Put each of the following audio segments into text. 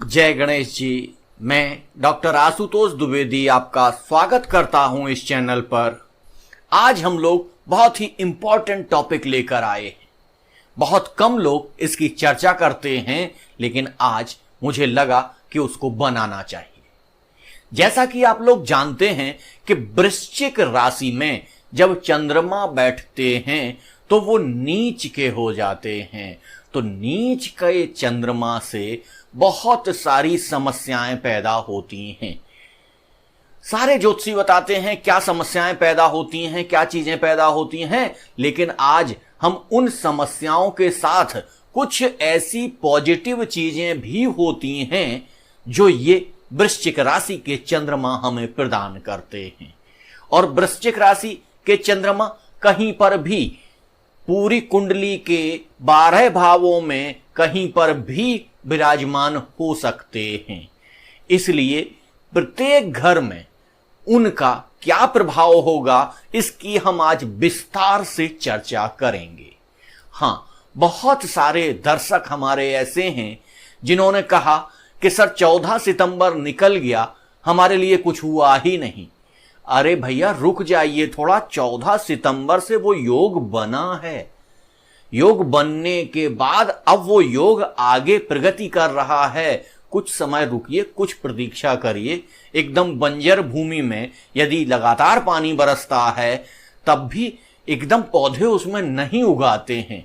जय गणेश जी। मैं डॉक्टर आशुतोष द्विवेदी आपका स्वागत करता हूं इस चैनल पर। आज हम लोग बहुत ही इंपॉर्टेंट टॉपिक लेकर आए हैं। बहुत कम लोग इसकी चर्चा करते हैं, लेकिन आज मुझे लगा कि उसको बनाना चाहिए। जैसा कि आप लोग जानते हैं कि वृश्चिक राशि में जब चंद्रमा बैठते हैं तो वो नीच के हो जाते हैं। तो नीच के चंद्रमा से बहुत सारी समस्याएं पैदा होती हैं। सारे ज्योतिषी बताते हैं क्या समस्याएं पैदा होती हैं, क्या चीजें पैदा होती हैं, लेकिन आज हम उन समस्याओं के साथ कुछ ऐसी पॉजिटिव चीजें भी होती हैं जो ये वृश्चिक राशि के चंद्रमा हमें प्रदान करते हैं। और वृश्चिक राशि के चंद्रमा कहीं पर भी पूरी कुंडली के 12 भावों में कहीं पर भी विराजमान हो सकते हैं। इसलिए प्रत्येक घर में उनका क्या प्रभाव होगा, इसकी हम आज विस्तार से चर्चा करेंगे। हां, बहुत सारे दर्शक हमारे ऐसे हैं जिन्होंने कहा कि सर 14 सितंबर निकल गया, हमारे लिए कुछ हुआ ही नहीं। अरे भैया रुक जाइए थोड़ा, 14 सितंबर से वो योग बना है। योग बनने के बाद अब वो योग आगे प्रगति कर रहा है। कुछ समय रुकिए, कुछ प्रतीक्षा करिए। एकदम बंजर भूमि में यदि लगातार पानी बरसता है तब भी एकदम पौधे उसमें नहीं उगाते हैं,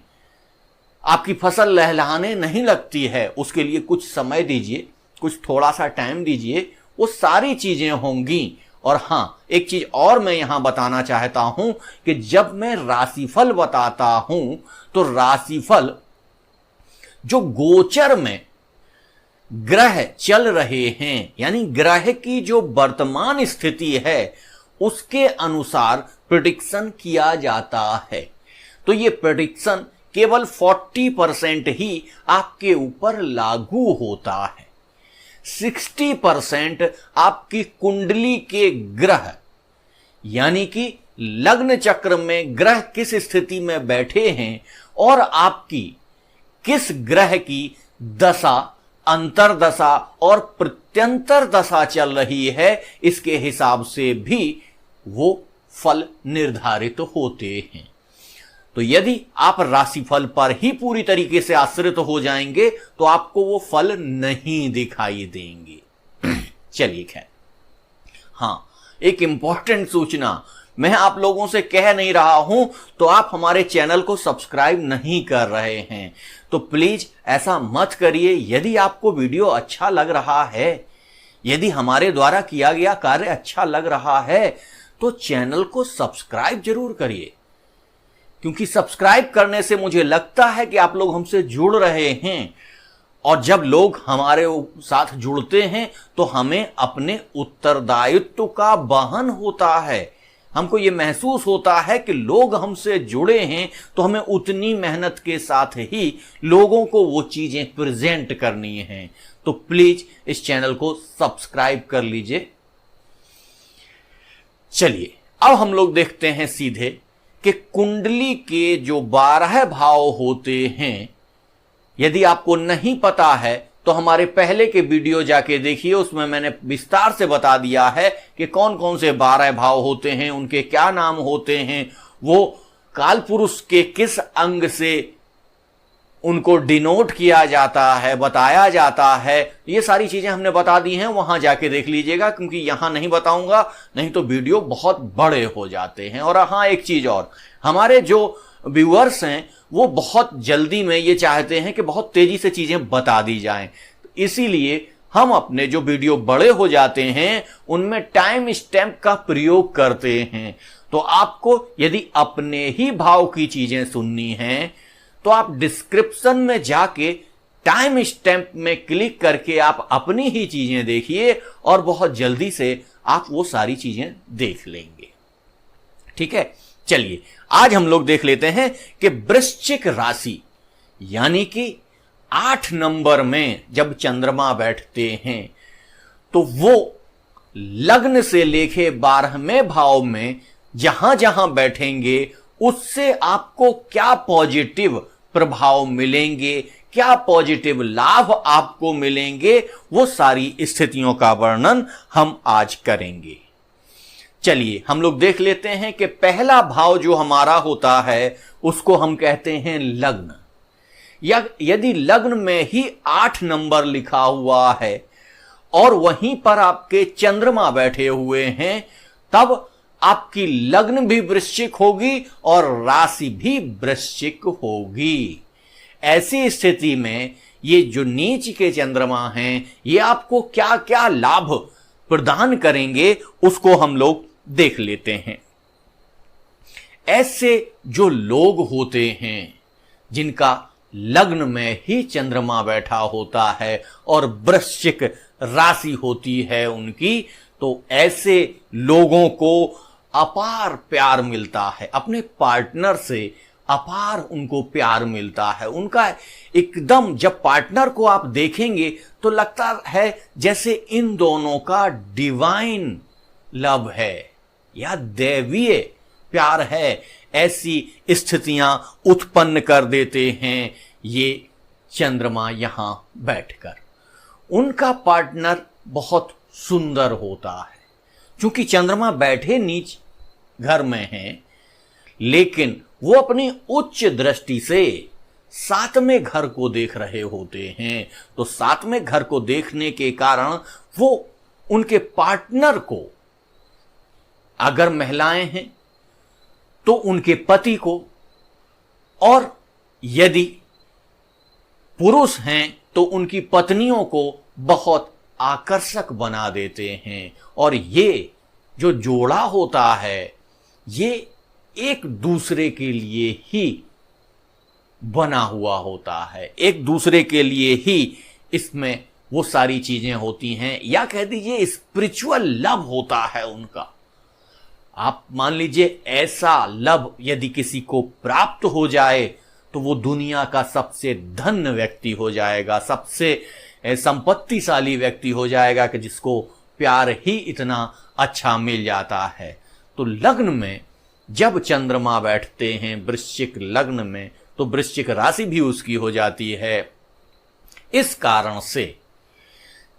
आपकी फसल लहलहाने नहीं लगती है। उसके लिए कुछ समय दीजिए, कुछ थोड़ा सा टाइम दीजिए, वो सारी चीजें होंगी। और हां, एक चीज और मैं यहां बताना चाहता हूं कि जब मैं राशिफल बताता हूं तो राशिफल जो गोचर में ग्रह चल रहे हैं, यानी ग्रह की जो वर्तमान स्थिति है उसके अनुसार प्रेडिक्शन किया जाता है। तो ये प्रेडिक्शन केवल 40% ही आपके ऊपर लागू होता है। 60% आपकी कुंडली के ग्रह, यानी कि लग्न चक्र में ग्रह किस स्थिति में बैठे हैं और आपकी किस ग्रह की दशा, अंतरदशा और प्रत्यंतर दशा चल रही है, इसके हिसाब से भी वो फल निर्धारित होते हैं। तो यदि आप राशिफल पर ही पूरी तरीके से आश्रित हो जाएंगे तो आपको वो फल नहीं दिखाई देंगे। चलिए खैर, हां, एक इंपॉर्टेंट सूचना मैं आप लोगों से कह नहीं रहा हूं तो आप हमारे चैनल को सब्सक्राइब नहीं कर रहे हैं, तो प्लीज ऐसा मत करिए। यदि आपको वीडियो अच्छा लग रहा है, यदि हमारे द्वारा किया गया कार्य अच्छा लग रहा है, तो चैनल को सब्सक्राइब जरूर करिए, क्योंकि सब्सक्राइब करने से मुझे लगता है कि आप लोग हमसे जुड़ रहे हैं। और जब लोग हमारे साथ जुड़ते हैं तो हमें अपने उत्तरदायित्व का वहन होता है। हमको ये महसूस होता है कि लोग हमसे जुड़े हैं तो हमें उतनी मेहनत के साथ ही लोगों को वो चीजें प्रेजेंट करनी हैं। तो प्लीज इस चैनल को सब्सक्राइब कर लीजिए। चलिए अब हम लोग देखते हैं सीधे कि कुंडली के जो 12 भाव होते हैं, यदि आपको नहीं पता है तो हमारे पहले के वीडियो जाके देखिए, उसमें मैंने विस्तार से बता दिया है कि कौन कौन से 12 भाव होते हैं, उनके क्या नाम होते हैं, वो काल पुरुष के किस अंग से उनको डिनोट किया जाता है, बताया जाता है। ये सारी चीजें हमने बता दी हैं, वहां जाके देख लीजिएगा, क्योंकि यहां नहीं बताऊंगा, नहीं तो वीडियो बहुत बड़े हो जाते हैं। और हाँ, एक चीज और, हमारे जो व्यूअर्स हैं वो बहुत जल्दी में ये चाहते हैं कि बहुत तेजी से चीजें बता दी जाएं, इसीलिए हम अपने जो वीडियो बड़े हो जाते हैं उनमें टाइम स्टैम्प का प्रयोग करते हैं। तो आपको यदि अपने ही भाव की चीजें सुननी हैं तो आप डिस्क्रिप्शन में जाके टाइम स्टैम्प में क्लिक करके आप अपनी ही चीजें देखिए और बहुत जल्दी से आप वो सारी चीजें देख लेंगे। ठीक है, चलिए आज हम लोग देख लेते हैं कि वृश्चिक राशि यानी कि 8 नंबर में जब चंद्रमा बैठते हैं तो वो लग्न से लेके 12वें भाव में जहां जहां बैठेंगे उससे आपको क्या पॉजिटिव प्रभाव मिलेंगे, क्या पॉजिटिव लाभ आपको मिलेंगे, वो सारी स्थितियों का वर्णन हम आज करेंगे। चलिए हम लोग देख लेते हैं कि पहला भाव जो हमारा होता है उसको हम कहते हैं लग्न। या यदि लग्न में ही 8 नंबर लिखा हुआ है और वहीं पर आपके चंद्रमा बैठे हुए हैं, तब आपकी लग्न भी वृश्चिक होगी और राशि भी वृश्चिक होगी। ऐसी स्थिति में ये जो नीच के चंद्रमा हैं, ये आपको क्या क्या लाभ प्रदान करेंगे उसको हम लोग देख लेते हैं। ऐसे जो लोग होते हैं जिनका लग्न में ही चंद्रमा बैठा होता है और वृश्चिक राशि होती है उनकी, तो ऐसे लोगों को अपार प्यार मिलता है, अपने पार्टनर से अपार उनको प्यार मिलता है। उनका एकदम, जब पार्टनर को आप देखेंगे तो लगता है जैसे इन दोनों का डिवाइन लव है या दैवीय प्यार है। ऐसी स्थितियां उत्पन्न कर देते हैं ये चंद्रमा यहां बैठकर। उनका पार्टनर बहुत सुंदर होता है, क्योंकि चंद्रमा बैठे नीच घर में हैं, लेकिन वो अपनी उच्च दृष्टि से 7वें घर को देख रहे होते हैं। तो 7वें घर को देखने के कारण वो उनके पार्टनर को, अगर महिलाएं हैं तो उनके पति को, और यदि पुरुष हैं तो उनकी पत्नियों को बहुत आकर्षक बना देते हैं। और ये जो जोड़ा होता है ये एक दूसरे के लिए ही बना हुआ होता है, एक दूसरे के लिए ही इसमें वो सारी चीजें होती हैं, या कह दीजिए स्पिरिचुअल लव होता है उनका। आप मान लीजिए ऐसा लव यदि किसी को प्राप्त हो जाए तो वो दुनिया का सबसे धन्य व्यक्ति हो जाएगा, सबसे संपत्तिशाली व्यक्ति हो जाएगा, कि जिसको प्यार ही इतना अच्छा मिल जाता है। तो लग्न में जब चंद्रमा बैठते हैं वृश्चिक लग्न में, तो वृश्चिक राशि भी उसकी हो जाती है। इस कारण से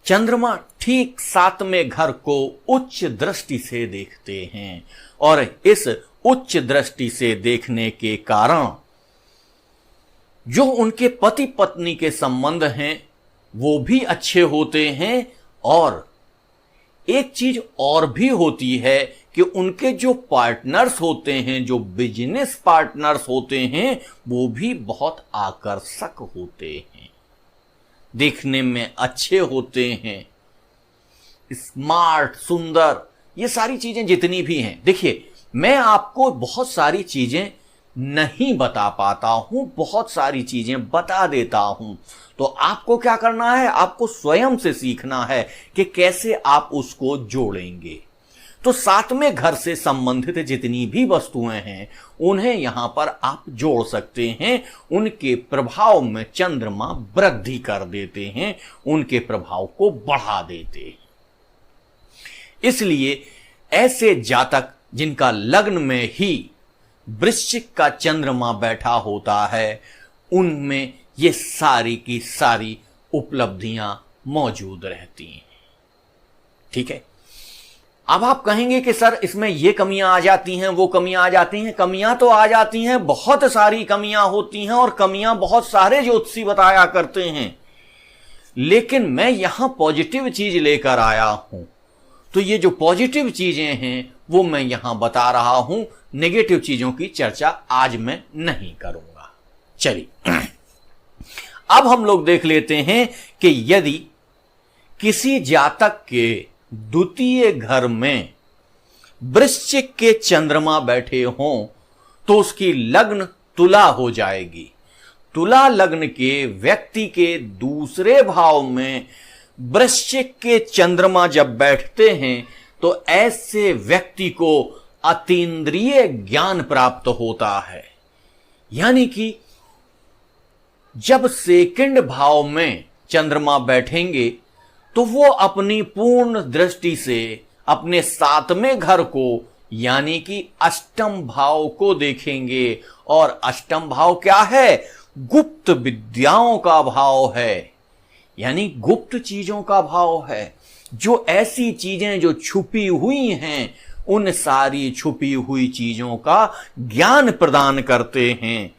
चंद्रमा ठीक 7वें घर को उच्च दृष्टि से देखते हैं, और इस उच्च दृष्टि से देखने के कारण जो उनके पति पत्नी के संबंध हैं वो भी अच्छे होते हैं। और एक चीज और भी होती है कि उनके जो पार्टनर्स होते हैं, जो बिजनेस पार्टनर्स होते हैं, वो भी बहुत आकर्षक होते हैं, देखने में अच्छे होते हैं, स्मार्ट, सुंदर, ये सारी चीजें जितनी भी हैं। देखिए, मैं आपको बहुत सारी चीजें नहीं बता पाता हूं, बहुत सारी चीजें बता देता हूं। तो आपको क्या करना है, आपको स्वयं से सीखना है कि कैसे आप उसको जोड़ेंगे। तो 7वें घर से संबंधित जितनी भी वस्तुएं हैं उन्हें यहां पर आप जोड़ सकते हैं। उनके प्रभाव में चंद्रमा वृद्धि कर देते हैं, उनके प्रभाव को बढ़ा देते हैं। इसलिए ऐसे जातक जिनका लग्न में ही वृश्चिक का चंद्रमा बैठा होता है, उनमें ये सारी की सारी उपलब्धियां मौजूद रहती हैं। ठीक है, अब आप कहेंगे कि सर इसमें ये कमियां आ जाती हैं, वो कमियां आ जाती हैं। कमियां तो आ जाती हैं, बहुत सारी कमियां होती हैं, और कमियां बहुत सारे ज्योतिषी बताया करते हैं, लेकिन मैं यहां पॉजिटिव चीज लेकर आया हूं। तो ये जो पॉजिटिव चीजें हैं वो मैं यहां बता रहा हूं, नेगेटिव चीजों की चर्चा आज मैं नहीं करूंगा। चलिए अब हम लोग देख लेते हैं कि यदि किसी जातक के द्वितीय घर में वृश्चिक के चंद्रमा बैठे हों तो उसकी लग्न तुला हो जाएगी। तुला लग्न के व्यक्ति के दूसरे भाव में वृश्चिक के चंद्रमा जब बैठते हैं तो ऐसे व्यक्ति को अतीन्द्रिय ज्ञान प्राप्त होता है। यानी कि जब सेकंड भाव में चंद्रमा बैठेंगे तो वो अपनी पूर्ण दृष्टि से अपने 7वें घर को यानी कि अष्टम भाव को देखेंगे। और अष्टम भाव क्या है? गुप्त विद्याओं का भाव है, यानी गुप्त चीजों का भाव है। जो ऐसी चीजें जो छुपी हुई हैं, उन सारी छुपी हुई चीजों का ज्ञान प्रदान करते हैं।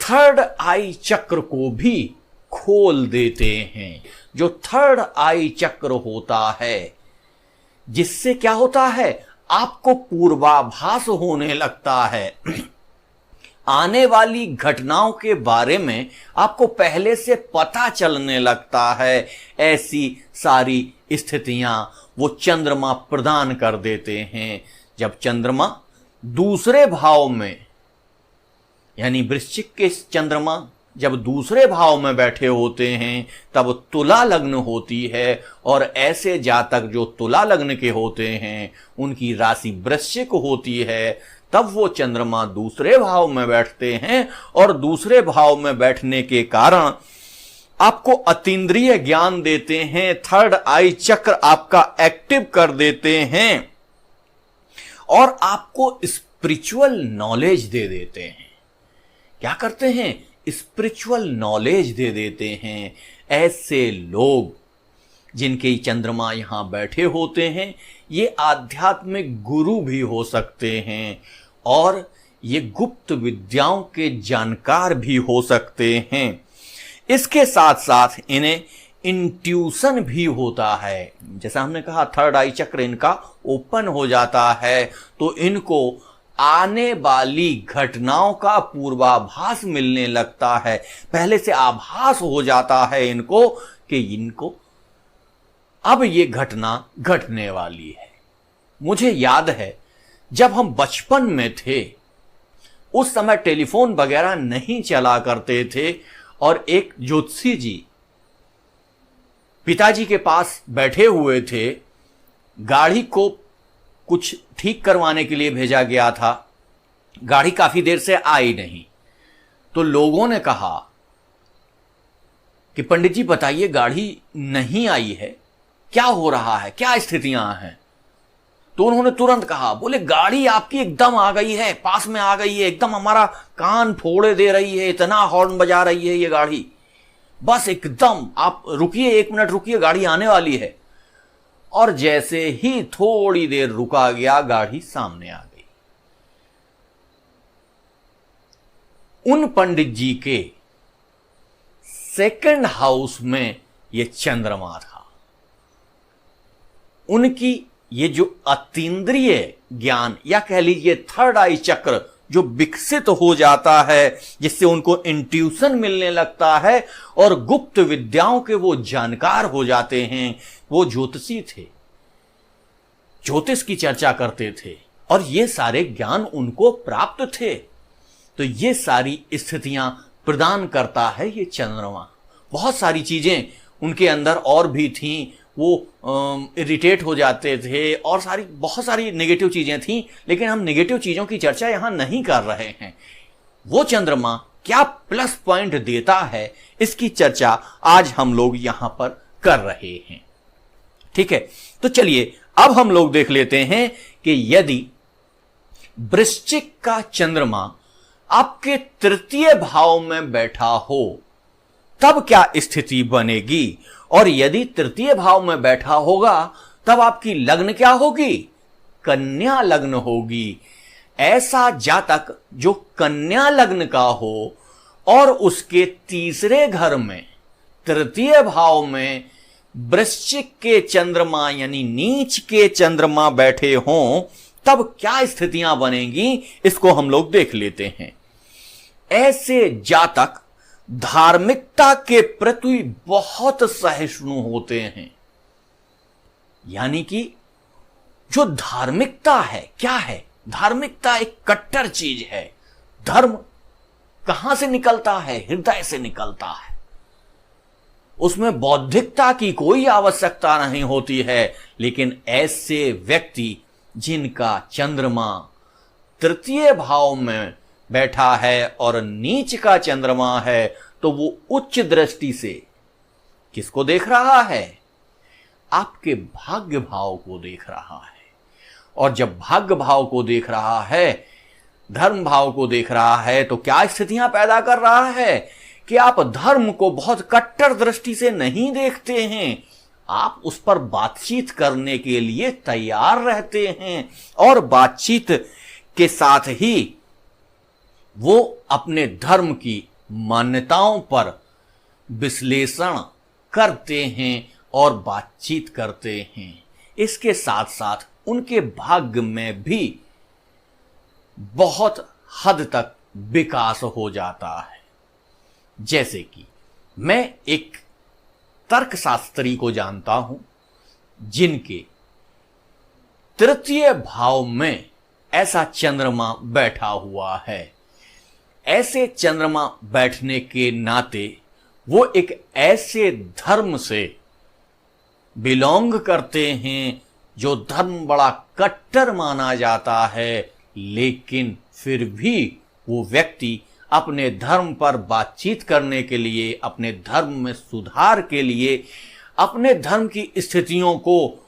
थर्ड आई चक्र को भी खोल देते हैं। जो थर्ड आई चक्र होता है, जिससे क्या होता है, आपको पूर्वाभास होने लगता है। आने वाली घटनाओं के बारे में आपको पहले से पता चलने लगता है। ऐसी सारी स्थितियां वो चंद्रमा प्रदान कर देते हैं। जब चंद्रमा दूसरे भाव में, यानी वृश्चिक के चंद्रमा जब दूसरे भाव में बैठे होते हैं, तब तुला लग्न होती है। और ऐसे जातक जो तुला लग्न के होते हैं, उनकी राशि वृश्चिक होती है। तब वो चंद्रमा दूसरे भाव में बैठते हैं, और दूसरे भाव में बैठने के कारण आपको अतीन्द्रिय ज्ञान देते हैं। थर्ड आई चक्र आपका एक्टिव कर देते हैं और आपको स्पिरिचुअल नॉलेज दे देते हैं। क्या करते हैं? स्पिरिचुअल नॉलेज दे देते हैं। ऐसे लोग जिनके चंद्रमा यहां बैठे होते हैं, ये आध्यात्मिक गुरु भी हो सकते हैं और ये गुप्त विद्याओं के जानकार भी हो सकते हैं। इसके साथ साथ इन्हें इंट्यूशन भी होता है। जैसा हमने कहा, थर्ड आई चक्र इनका ओपन हो जाता है, तो इनको आने वाली घटनाओं का पूर्वाभास मिलने लगता है। पहले से आभास हो जाता है इनको कि इनको अब ये घटना घटने वाली है। मुझे याद है जब हम बचपन में थे, उस समय टेलीफोन वगैरह नहीं चला करते थे, और एक ज्योतिषी जी पिताजी के पास बैठे हुए थे। गाड़ी को कुछ ठीक करवाने के लिए भेजा गया था। गाड़ी काफी देर से आई नहीं, तो लोगों ने कहा कि पंडित जी बताइए, गाड़ी नहीं आई है, क्या हो रहा है, क्या स्थितियां हैं? तो उन्होंने तुरंत कहा, बोले गाड़ी आपकी एकदम आ गई है, पास में आ गई है, एकदम हमारा कान फोड़े दे रही है, इतना हॉर्न बजा रही है ये गाड़ी, बस एकदम आप रुकिए, 1 मिनट रुकिए, गाड़ी आने वाली है। और जैसे ही थोड़ी देर रुका गया, गाड़ी सामने आ गई। उन पंडित जी के सेकंड हाउस में ये चंद्रमा था। उनकी ये जो अतीन्द्रिय ज्ञान, या कह लीजिए थर्ड आई चक्र जो विकसित हो जाता है, जिससे उनको इंट्यूशन मिलने लगता है और गुप्त विद्याओं के वो जानकार हो जाते हैं। वो ज्योतिषी थे, ज्योतिष की चर्चा करते थे, और ये सारे ज्ञान उनको प्राप्त थे। तो ये सारी स्थितियां प्रदान करता है ये चंद्रमा। बहुत सारी चीजें उनके अंदर और भी थीं। वो इरिटेट हो जाते थे, और बहुत सारी नेगेटिव चीजें थीं, लेकिन हम नेगेटिव चीजों की चर्चा यहां नहीं कर रहे हैं। वो चंद्रमा क्या प्लस पॉइंट देता है, इसकी चर्चा आज हम लोग यहां पर कर रहे हैं। ठीक है, तो चलिए अब हम लोग देख लेते हैं कि यदि वृश्चिक का चंद्रमा आपके तृतीय भाव में बैठा हो, तब क्या स्थिति बनेगी, और यदि तृतीय भाव में बैठा होगा, तब आपकी लग्न क्या होगी? कन्या लग्न होगी। ऐसा जातक जो कन्या लग्न का हो और उसके तीसरे घर में तृतीय भाव में वृश्चिक के चंद्रमा यानी नीच के चंद्रमा बैठे हों, तब क्या स्थितियां बनेंगी, इसको हम लोग देख लेते हैं। ऐसे जातक धार्मिकता के प्रति बहुत सहिष्णु होते हैं। यानी कि जो धार्मिकता है, क्या है? धार्मिकता एक कट्टर चीज है। धर्म कहां से निकलता है? हृदय से निकलता है। उसमें बौद्धिकता की कोई आवश्यकता नहीं होती है। लेकिन ऐसे व्यक्ति जिनका चंद्रमा तृतीय भाव में बैठा है और नीच का चंद्रमा है, तो वो उच्च दृष्टि से किसको देख रहा है? आपके भाग्य भाव को देख रहा है। और जब भाग्य भाव को देख रहा है, धर्म भाव को देख रहा है तो क्या स्थितियां पैदा कर रहा है कि आप धर्म को बहुत कट्टर दृष्टि से नहीं देखते हैं, आप उस पर बातचीत करने के लिए तैयार रहते हैं और बातचीत के साथ ही वो अपने धर्म की मान्यताओं पर विश्लेषण करते हैं और बातचीत करते हैं। इसके साथ साथ उनके भाग्य में भी बहुत हद तक विकास हो जाता है। जैसे कि मैं एक तर्कशास्त्री को जानता हूं जिनके तृतीय भाव में ऐसा चंद्रमा बैठा हुआ है। ऐसे चंद्रमा बैठने के नाते वो एक ऐसे धर्म से बिलोंग करते हैं जो धर्म बड़ा कट्टर माना जाता है, लेकिन फिर भी वो व्यक्ति अपने धर्म पर बातचीत करने के लिए, अपने धर्म में सुधार के लिए, अपने धर्म की स्थितियों को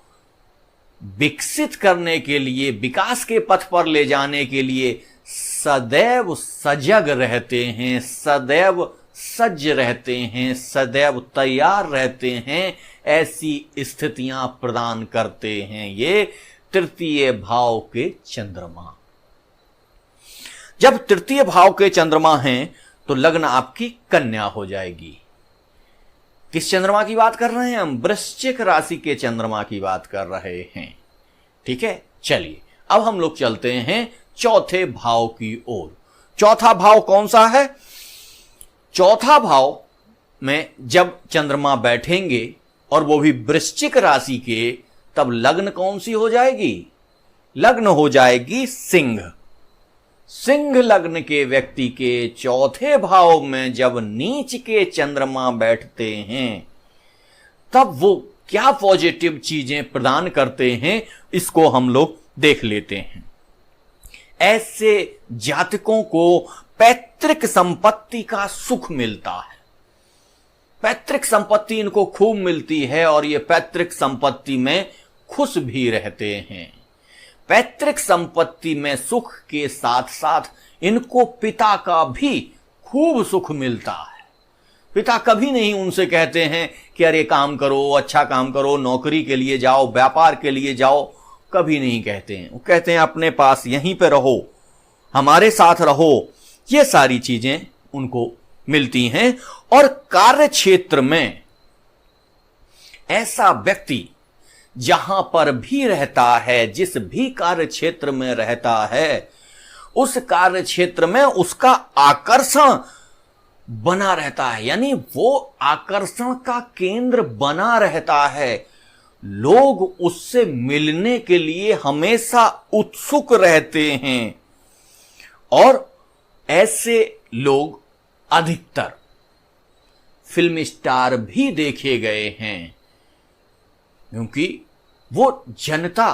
विकसित करने के लिए, विकास के पथ पर ले जाने के लिए सदैव सजग रहते हैं, सदैव सज्ज रहते हैं, सदैव तैयार रहते हैं। ऐसी स्थितियां प्रदान करते हैं ये तृतीय भाव के चंद्रमा। जब तृतीय भाव के चंद्रमा हैं तो लग्न आपकी कन्या हो जाएगी। किस चंद्रमा की बात कर रहे हैं हम? वृश्चिक राशि के चंद्रमा की बात कर रहे हैं। ठीक है, चलिए अब हम लोग चलते हैं चौथे भाव की ओर। चौथा भाव कौन सा है? चौथा भाव में जब चंद्रमा बैठेंगे और वो भी वृश्चिक राशि के, तब लग्न कौन सी हो जाएगी? लग्न हो जाएगी सिंह। सिंह लग्न के व्यक्ति के चौथे भाव में जब नीच के चंद्रमा बैठते हैं तब वो क्या पॉजिटिव चीजें प्रदान करते हैं, इसको हम लोग देख लेते हैं। ऐसे जातकों को पैतृक संपत्ति का सुख मिलता है। पैतृक संपत्ति इनको खूब मिलती है और ये पैतृक संपत्ति में खुश भी रहते हैं। पैतृक संपत्ति में सुख के साथ साथ इनको पिता का भी खूब सुख मिलता है। पिता कभी नहीं उनसे कहते हैं कि अरे काम करो, अच्छा काम करो, नौकरी के लिए जाओ, व्यापार के लिए जाओ, कभी नहीं कहते हैं। वो कहते हैं अपने पास यहीं पे रहो, हमारे साथ रहो। ये सारी चीजें उनको मिलती हैं। और कार्य क्षेत्र में ऐसा व्यक्ति जहां पर भी रहता है, जिस भी कार्य क्षेत्र में रहता है, उस कार्य क्षेत्र में उसका आकर्षण बना रहता है, यानी वो आकर्षण का केंद्र बना रहता है। लोग उससे मिलने के लिए हमेशा उत्सुक रहते हैं और ऐसे लोग अधिकतर फिल्म स्टार भी देखे गए हैं, क्योंकि वो जनता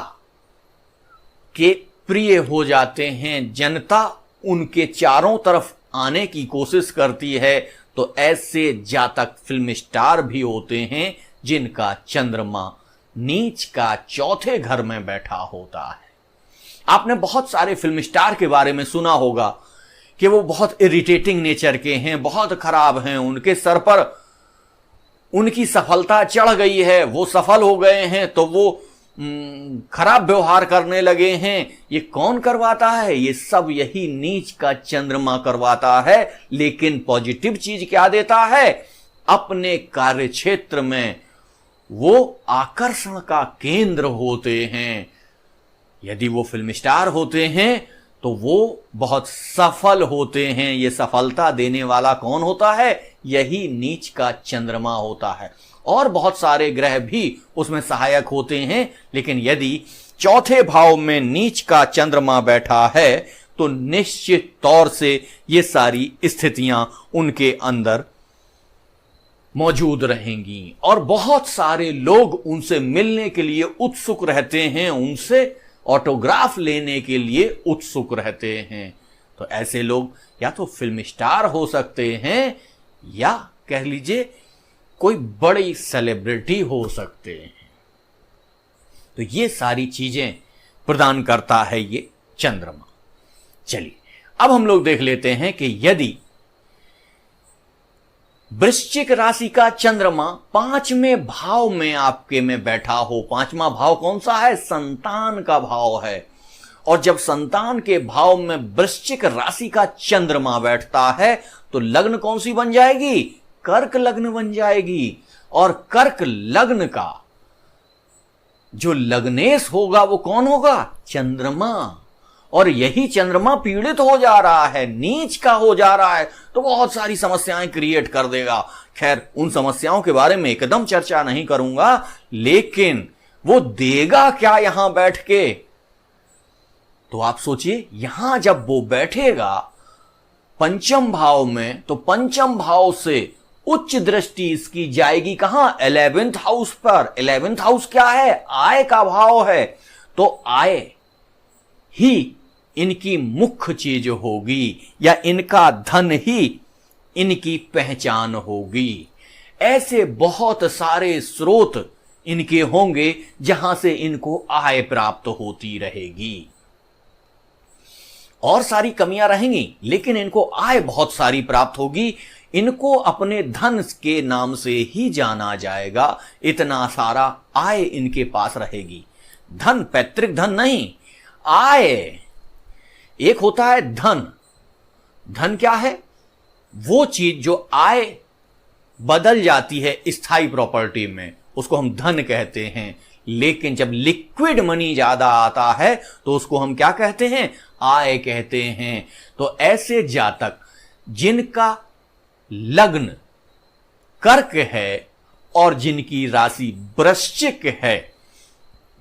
के प्रिय हो जाते हैं। जनता उनके चारों तरफ आने की कोशिश करती है। तो ऐसे जातक फिल्म स्टार भी होते हैं जिनका चंद्रमा नीच का चौथे घर में बैठा होता है। आपने बहुत सारे फिल्म स्टार के बारे में सुना होगा कि वो बहुत इरिटेटिंग नेचर के हैं, बहुत खराब हैं, उनके सर पर उनकी सफलता चढ़ गई है, वो सफल हो गए हैं तो वो खराब व्यवहार करने लगे हैं। ये कौन करवाता है? ये सब यही नीच का चंद्रमा करवाता है। लेकिन पॉजिटिव चीज क्या देता है? अपने कार्य क्षेत्र में वो आकर्षण का केंद्र होते हैं। यदि वो फिल्म स्टार होते हैं तो वो बहुत सफल होते हैं। ये सफलता देने वाला कौन होता है? यही नीच का चंद्रमा होता है। और बहुत सारे ग्रह भी उसमें सहायक होते हैं, लेकिन यदि चौथे भाव में नीच का चंद्रमा बैठा है तो निश्चित तौर से ये सारी स्थितियां उनके अंदर मौजूद रहेंगी और बहुत सारे लोग उनसे मिलने के लिए उत्सुक रहते हैं, उनसे ऑटोग्राफ लेने के लिए उत्सुक रहते हैं। तो ऐसे लोग या तो फिल्म स्टार हो सकते हैं या कह लीजिए कोई बड़ी सेलिब्रिटी हो सकते हैं। तो ये सारी चीजें प्रदान करता है ये चंद्रमा। चलिए अब हम लोग देख लेते हैं कि यदि वृश्चिक राशि का चंद्रमा 5वें भाव में आपके में बैठा हो, 5वां भाव कौन सा है? संतान का भाव है। और जब संतान के भाव में वृश्चिक राशि का चंद्रमा बैठता है तो लग्न कौन सी बन जाएगी? कर्क लग्न बन जाएगी। और कर्क लग्न का जो लग्नेश होगा वो कौन होगा? चंद्रमा। और यही चंद्रमा पीड़ित हो जा रहा है, नीच का हो जा रहा है, तो बहुत सारी समस्याएं क्रिएट कर देगा। खैर, उन समस्याओं के बारे में एकदम चर्चा नहीं करूंगा, लेकिन वो देगा क्या यहां बैठ के? तो आप सोचिए, यहां जब वो बैठेगा पंचम भाव में, तो पंचम भाव से उच्च दृष्टि इसकी जाएगी कहां? 11th हाउस पर। 11th हाउस क्या है? आय का भाव है। तो आय ही इनकी मुख्य चीज होगी, या इनका धन ही इनकी पहचान होगी। ऐसे बहुत सारे स्रोत इनके होंगे जहां से इनको आय प्राप्त होती रहेगी। और सारी कमियां रहेंगी, लेकिन इनको आय बहुत सारी प्राप्त होगी। इनको अपने धन के नाम से ही जाना जाएगा, इतना सारा आय इनके पास रहेगी। धन, पैतृक धन नहीं, आय। एक होता है धन। धन क्या है? वो चीज जो आय बदल जाती है स्थायी प्रॉपर्टी में, उसको हम धन कहते हैं। लेकिन जब लिक्विड मनी ज्यादा आता है तो उसको हम क्या कहते हैं? आय कहते हैं। तो ऐसे जातक जिनका लग्न कर्क है और जिनकी राशि वृश्चिक है,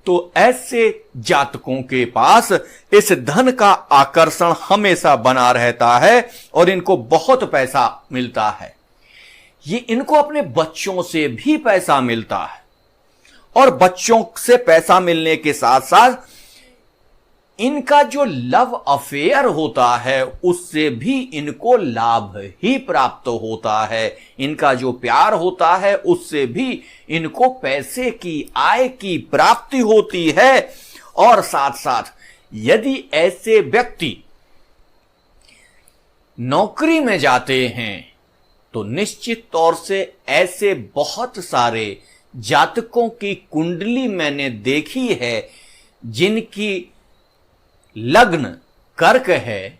तो ऐसे जातकों के पास इस धन का आकर्षण हमेशा बना रहता है और इनको बहुत पैसा मिलता है। ये इनको अपने बच्चों से भी पैसा मिलता है, और बच्चों से पैसा मिलने के साथ साथ इनका जो लव अफेयर होता है उससे भी इनको लाभ ही प्राप्त होता है। इनका जो प्यार होता है उससे भी इनको पैसे की, आय की प्राप्ति होती है। और साथ साथ यदि ऐसे व्यक्ति नौकरी में जाते हैं तो निश्चित तौर से ऐसे बहुत सारे जातकों की कुंडली मैंने देखी है जिनकी लग्न कर्क है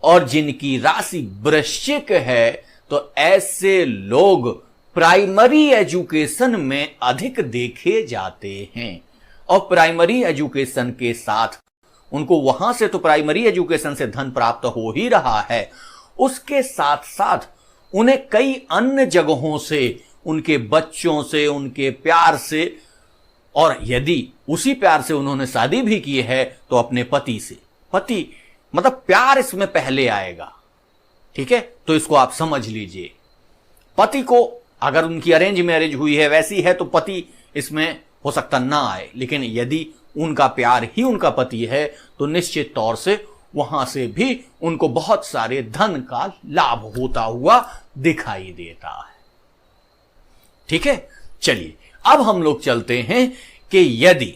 और जिनकी राशि वृश्चिक है। तो ऐसे लोग प्राइमरी एजुकेशन में अधिक देखे जाते हैं, और प्राइमरी एजुकेशन के साथ उनको वहां से तो प्राइमरी एजुकेशन से धन प्राप्त हो ही रहा है, उसके साथ साथ उन्हें कई अन्य जगहों से, उनके बच्चों से, उनके प्यार से, और यदि उसी प्यार से उन्होंने शादी भी की है तो अपने पति से। पति मतलब प्यार इसमें पहले आएगा, ठीक है? तो इसको आप समझ लीजिए। पति को, अगर उनकी अरेंज मैरिज हुई है वैसी है तो पति इसमें हो सकता ना आए, लेकिन यदि उनका प्यार ही उनका पति है तो निश्चित तौर से वहां से भी उनको बहुत सारे धन का लाभ होता हुआ दिखाई देता है। ठीक है, चलिए अब हम लोग चलते हैं कि यदि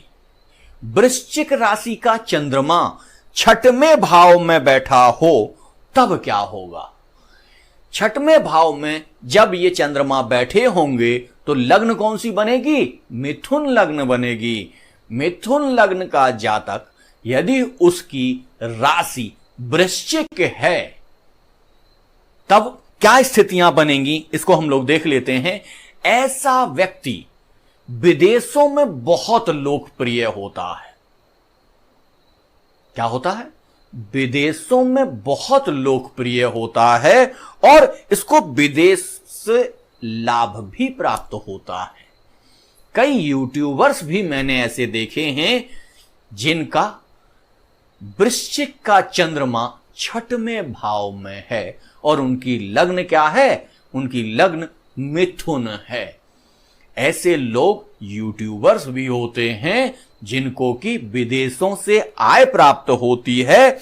वृश्चिक राशि का चंद्रमा 6वें भाव में बैठा हो तब क्या होगा। 6वें भाव में जब ये चंद्रमा बैठे होंगे तो लग्न कौन सी बनेगी? मिथुन लग्न बनेगी। मिथुन लग्न का जातक यदि उसकी राशि वृश्चिक है तब क्या स्थितियां बनेंगी, इसको हम लोग देख लेते हैं। ऐसा व्यक्ति विदेशों में बहुत लोकप्रिय होता है। क्या होता है? विदेशों में बहुत लोकप्रिय होता है और इसको विदेश से लाभ भी प्राप्त होता है। कई यूट्यूबर्स भी मैंने ऐसे देखे हैं जिनका वृश्चिक का चंद्रमा 6वें भाव में है और उनकी लग्न क्या है? उनकी लग्न मिथुन है। ऐसे लोग यूट्यूबर्स भी होते हैं जिनको कि विदेशों से आय प्राप्त होती है,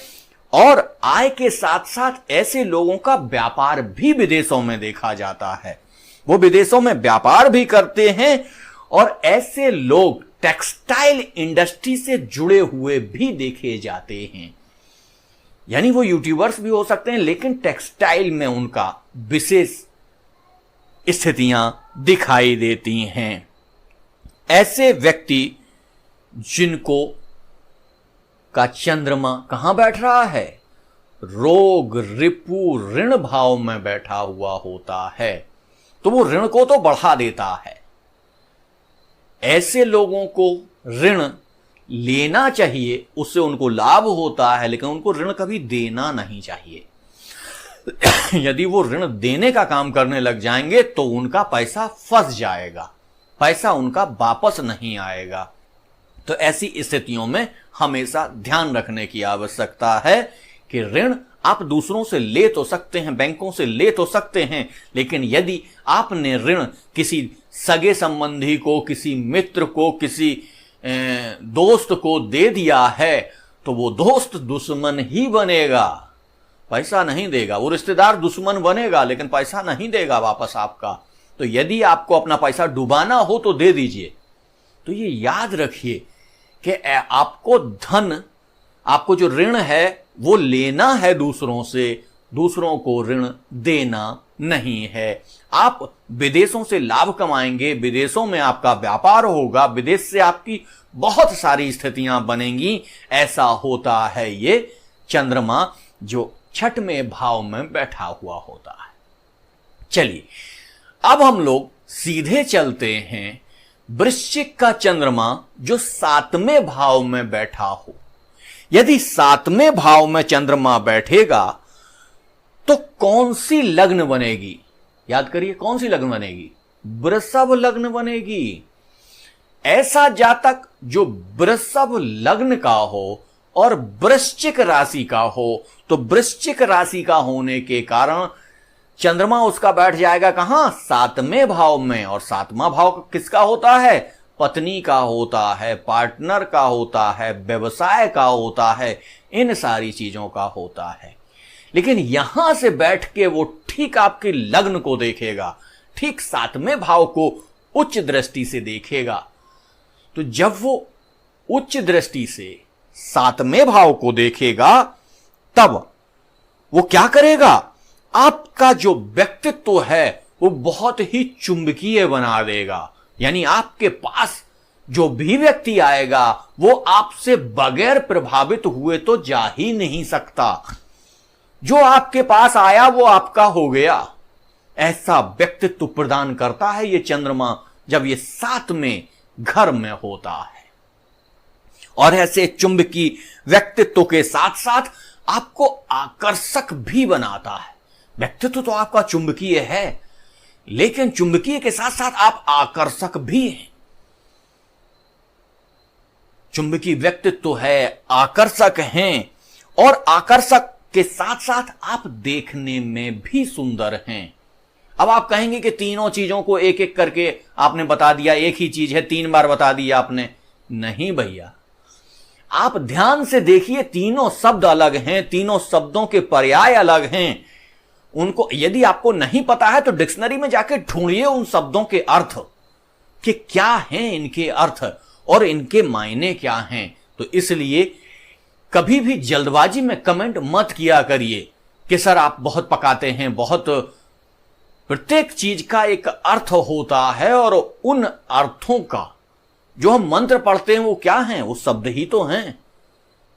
और आय के साथ साथ ऐसे लोगों का व्यापार भी विदेशों में देखा जाता है। वो विदेशों में व्यापार भी करते हैं और ऐसे लोग टेक्सटाइल इंडस्ट्री से जुड़े हुए भी देखे जाते हैं। यानी वो यूट्यूबर्स भी हो सकते हैं, लेकिन टेक्सटाइल में उनका विशेष स्थितियां दिखाई देती हैं। ऐसे व्यक्ति जिनको का चंद्रमा कहां बैठ रहा है, रोग रिपु ऋण भाव में बैठा हुआ होता है, तो वो ऋण को तो बढ़ा देता है। ऐसे लोगों को ऋण लेना चाहिए, उससे उनको लाभ होता है, लेकिन उनको ऋण कभी देना नहीं चाहिए। यदि वो ऋण देने का काम करने लग जाएंगे तो उनका पैसा फंस जाएगा, पैसा उनका वापस नहीं आएगा। तो ऐसी स्थितियों में हमेशा ध्यान रखने की आवश्यकता है कि ऋण आप दूसरों से ले तो सकते हैं, बैंकों से ले तो सकते हैं, लेकिन यदि आपने ऋण किसी सगे संबंधी को, किसी मित्र को, किसी दोस्त को दे दिया है तो वो दोस्त दुश्मन ही बनेगा, पैसा नहीं देगा। वो रिश्तेदार दुश्मन बनेगा लेकिन पैसा नहीं देगा वापस आपका। तो यदि आपको अपना पैसा डुबाना हो तो दे दीजिए। तो ये याद रखिए कि आपको धन, आपको जो ऋण है वो लेना है दूसरों से, दूसरों को ऋण देना नहीं है। आप विदेशों से लाभ कमाएंगे, विदेशों में आपका व्यापार होगा, विदेश से आपकी बहुत सारी स्थितियां बनेंगी। ऐसा होता है ये चंद्रमा जो छठवें भाव में बैठा हुआ होता है। चलिए अब हम लोग सीधे चलते हैं वृश्चिक का चंद्रमा जो 7वें भाव में बैठा हो। यदि 7वें भाव में चंद्रमा बैठेगा तो कौन सी लग्न बनेगी? याद करिए, कौन सी लग्न बनेगी? वृषभ लग्न बनेगी। ऐसा जातक जो वृषभ लग्न का हो और वृश्चिक राशि का हो, तो वृश्चिक राशि का होने के कारण चंद्रमा उसका बैठ जाएगा कहां? 7वें भाव में। और 7वां भाव किसका होता है? पत्नी का होता है, पार्टनर का होता है, व्यवसाय का होता है, इन सारी चीजों का होता है। लेकिन यहां से बैठ के वो ठीक आपके लग्न को देखेगा, ठीक 7वें भाव को उच्च दृष्टि से देखेगा। तो जब वो उच्च दृष्टि से 7वें भाव को देखेगा तब वो क्या करेगा? आपका जो व्यक्तित्व है वो बहुत ही चुंबकीय बना देगा। यानी आपके पास जो भी व्यक्ति आएगा वो आपसे बगैर प्रभावित हुए तो जा ही नहीं सकता। जो आपके पास आया वो आपका हो गया। ऐसा व्यक्तित्व प्रदान करता है ये चंद्रमा जब ये 7वें घर में होता है। और ऐसे चुंबकीय व्यक्तित्व के साथ साथ आपको आकर्षक भी बनाता है। व्यक्तित्व तो आपका चुंबकीय है, लेकिन चुंबकीय के साथ साथ आप आकर्षक भी हैं। चुंबकीय व्यक्तित्व है, आकर्षक हैं, और आकर्षक के साथ साथ आप देखने में भी सुंदर हैं। अब आप कहेंगे कि तीनों चीजों को एक एक करके आपने बता दिया, एक ही चीज है 3 बार बता दिया आपने। नहीं भैया, आप ध्यान से देखिए, तीनों शब्द अलग हैं, तीनों शब्दों के पर्याय अलग हैं। उनको यदि आपको नहीं पता है तो डिक्शनरी में जाके ढूंढिए उन शब्दों के अर्थ कि क्या हैं इनके अर्थ और इनके मायने क्या हैं। तो इसलिए कभी भी जल्दबाजी में कमेंट मत किया करिए कि सर आप बहुत पकाते हैं, बहुत। प्रत्येक चीज का एक अर्थ होता है और उन अर्थों का जो हम मंत्र पढ़ते हैं वो क्या हैं? वो शब्द ही तो हैं,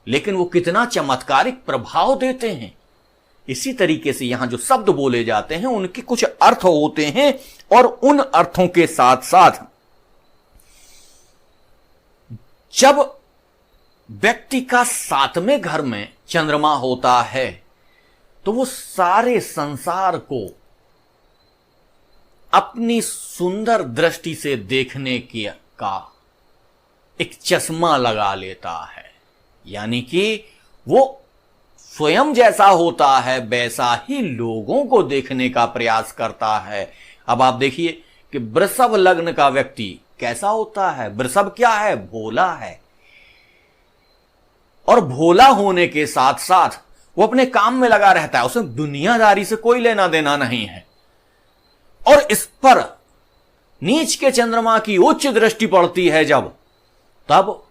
लेकिन वो कितना चमत्कारिक प्रभाव देते हैं। इसी तरीके से यहां जो शब्द बोले जाते हैं उनके कुछ अर्थ होते हैं, और उन अर्थों के साथ साथ जब व्यक्ति का 7वें घर में चंद्रमा होता है तो वो सारे संसार को अपनी सुंदर दृष्टि से देखने का एक चश्मा लगा लेता है। यानी कि वो स्वयं जैसा होता है वैसा ही लोगों को देखने का प्रयास करता है। अब आप देखिए कि वृषभ लग्न का व्यक्ति कैसा होता है? वृषभ क्या है? भोला है। और भोला होने के साथ साथ वो अपने काम में लगा रहता है, उसे दुनियादारी से कोई लेना देना नहीं है। और इस पर नीच के चंद्रमा की उच्च दृष्टि पड़ती है जब, तब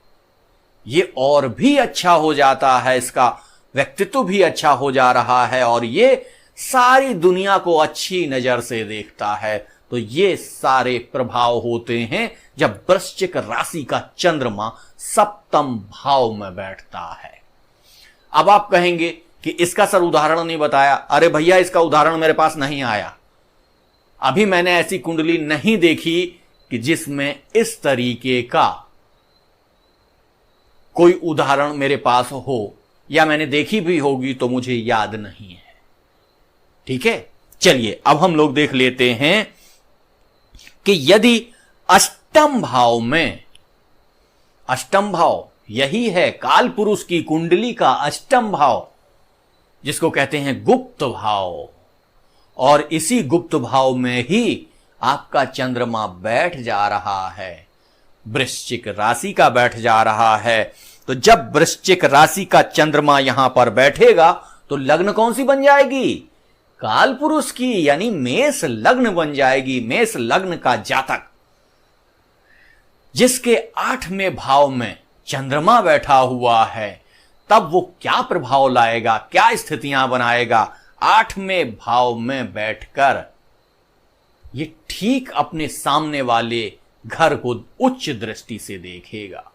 ये और भी अच्छा हो जाता है, इसका व्यक्तित्व भी अच्छा हो जा रहा है और ये सारी दुनिया को अच्छी नजर से देखता है। तो ये सारे प्रभाव होते हैं जब वृश्चिक राशि का चंद्रमा सप्तम भाव में बैठता है। अब आप कहेंगे कि इसका सर उदाहरण नहीं बताया। अरे भैया, इसका उदाहरण मेरे पास नहीं आया। अभी मैंने ऐसी कुंडली नहीं देखी कि जिसमें इस तरीके का कोई उदाहरण मेरे पास हो, या मैंने देखी भी होगी तो मुझे याद नहीं है। ठीक है, चलिए अब हम लोग देख लेते हैं कि यदि अष्टम भाव में, अष्टम भाव यही है काल पुरुष की कुंडली का अष्टम भाव, जिसको कहते हैं गुप्त भाव, और इसी गुप्त भाव में ही आपका चंद्रमा बैठ जा रहा है, वृश्चिक राशि का बैठ जा रहा है। तो जब वृश्चिक राशि का चंद्रमा यहां पर बैठेगा तो लग्न कौन सी बन जाएगी? काल पुरुष की, यानी मेष लग्न बन जाएगी। मेष लग्न का जातक जिसके 8वें भाव में चंद्रमा बैठा हुआ है, तब वो क्या प्रभाव लाएगा, क्या स्थितियां बनाएगा? 8वें भाव में बैठकर ये ठीक अपने सामने वाले घर को उच्च दृष्टि से देखेगा।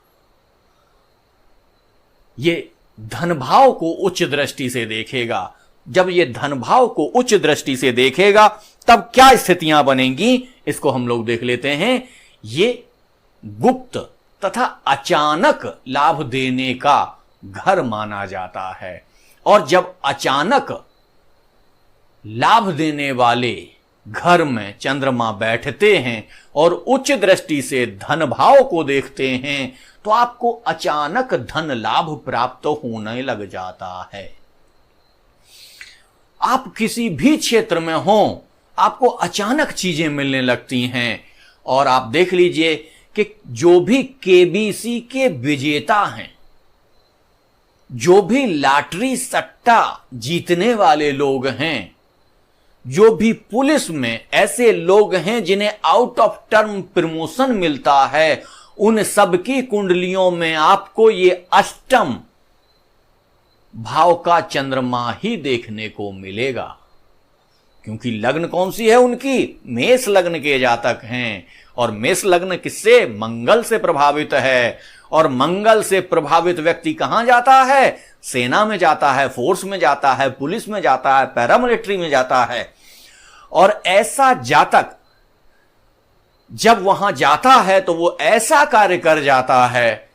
ये धन भाव को उच्च दृष्टि से देखेगा। जब ये धन भाव को उच्च दृष्टि से देखेगा तब क्या स्थितियां बनेंगी, इसको हम लोग देख लेते हैं। ये गुप्त तथा अचानक लाभ देने का घर माना जाता है, और जब अचानक लाभ देने वाले घर में चंद्रमा बैठते हैं और उच्च दृष्टि से धन भाव को देखते हैं तो आपको अचानक धन लाभ प्राप्त होने लग जाता है। आप किसी भी क्षेत्र में हो, आपको अचानक चीजें मिलने लगती हैं। और आप देख लीजिए कि जो भी केबीसी के विजेता हैं, जो भी लॉटरी सट्टा जीतने वाले लोग हैं, जो भी पुलिस में ऐसे लोग हैं जिन्हें आउट ऑफ टर्म प्रमोशन मिलता है, उन सबकी कुंडलियों में आपको ये अष्टम भाव का चंद्रमा ही देखने को मिलेगा। क्योंकि लग्न कौन सी है उनकी? मेष लग्न के जातक हैं, और मेष लग्न किससे? मंगल से प्रभावित है। और मंगल से प्रभावित व्यक्ति कहां जाता है? सेना में जाता है, फोर्स में जाता है, पुलिस में जाता है, पैरामिलिट्री में जाता है। और ऐसा जातक जब वहां जाता है तो वो ऐसा कार्य कर जाता है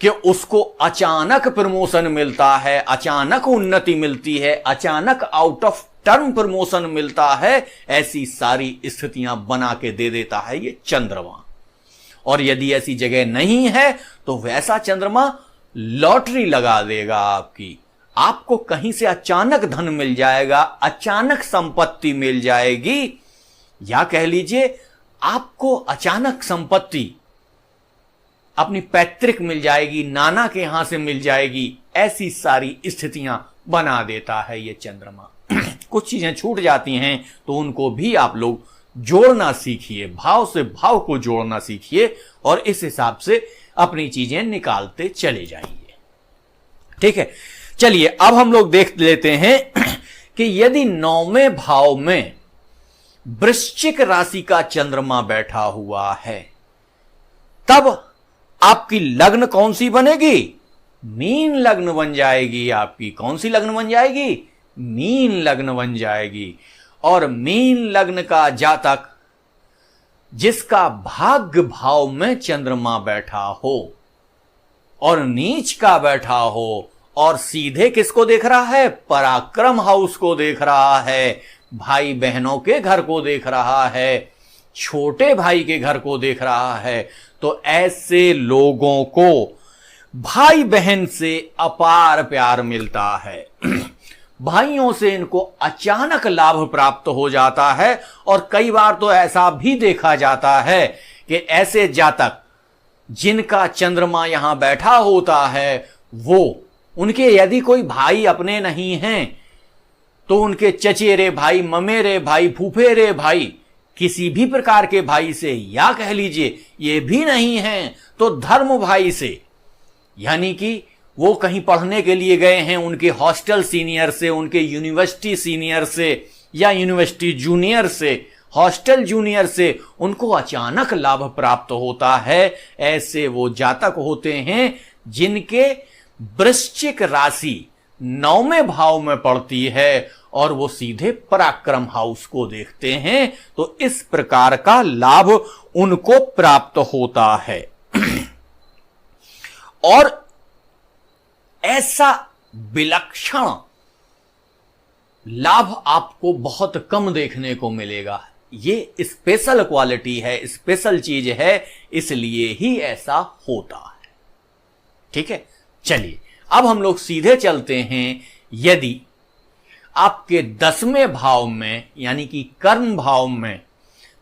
कि उसको अचानक प्रमोशन मिलता है, अचानक उन्नति मिलती है, अचानक आउट ऑफ टर्म प्रमोशन मिलता है। ऐसी सारी स्थितियां बना के दे देता है ये चंद्रमा। और यदि ऐसी जगह नहीं है तो वैसा चंद्रमा लॉटरी लगा देगा आपकी। आपको कहीं से अचानक धन मिल जाएगा, अचानक संपत्ति मिल जाएगी, या कह लीजिए आपको अचानक संपत्ति अपनी पैतृक मिल जाएगी, नाना के यहां से मिल जाएगी। ऐसी सारी स्थितियां बना देता है ये चंद्रमा। कुछ चीजें छूट जाती हैं तो उनको भी आप लोग जोड़ना सीखिए, भाव से भाव को जोड़ना सीखिए, और इस हिसाब से अपनी चीजें निकालते चले जाइए। ठीक है, चलिए अब हम लोग देख लेते हैं कि यदि 9वें भाव में वृश्चिक राशि का चंद्रमा बैठा हुआ है, तब आपकी लग्न कौन सी बनेगी? मीन लग्न बन जाएगी आपकी। कौन सी लग्न बन जाएगी? मीन लग्न बन जाएगी। और मीन लग्न का जातक जिसका भाग्य भाव में चंद्रमा बैठा हो और नीच का बैठा हो, और सीधे किसको देख रहा है? पराक्रम हाउस को देख रहा है, भाई बहनों के घर को देख रहा है, छोटे भाई के घर को देख रहा है, तो ऐसे लोगों को भाई बहन से अपार प्यार मिलता है। भाइयों से इनको अचानक लाभ प्राप्त हो जाता है। और कई बार तो ऐसा भी देखा जाता है कि ऐसे जातक जिनका चंद्रमा यहां बैठा होता है, वो उनके यदि कोई भाई अपने नहीं हैं तो उनके चचेरे भाई, ममेरे भाई, फूफेरे भाई, किसी भी प्रकार के भाई से, या कह लीजिए ये भी नहीं हैं तो धर्म भाई से, यानी कि वो कहीं पढ़ने के लिए गए हैं, उनके हॉस्टल सीनियर से, उनके यूनिवर्सिटी सीनियर से या यूनिवर्सिटी जूनियर से, हॉस्टल जूनियर से उनको अचानक लाभ प्राप्त होता है। ऐसे वो जातक होते हैं जिनके वृश्चिक राशि 9वें भाव में पड़ती है और वो सीधे पराक्रम हाउस को देखते हैं, तो इस प्रकार का लाभ उनको प्राप्त होता है। और ऐसा विलक्षण लाभ आपको बहुत कम देखने को मिलेगा। ये स्पेशल क्वालिटी है, स्पेशल चीज है, इसलिए ही ऐसा होता है। ठीक है, चलिए अब हम लोग सीधे चलते हैं। यदि आपके 10वें भाव में यानी कि कर्म भाव में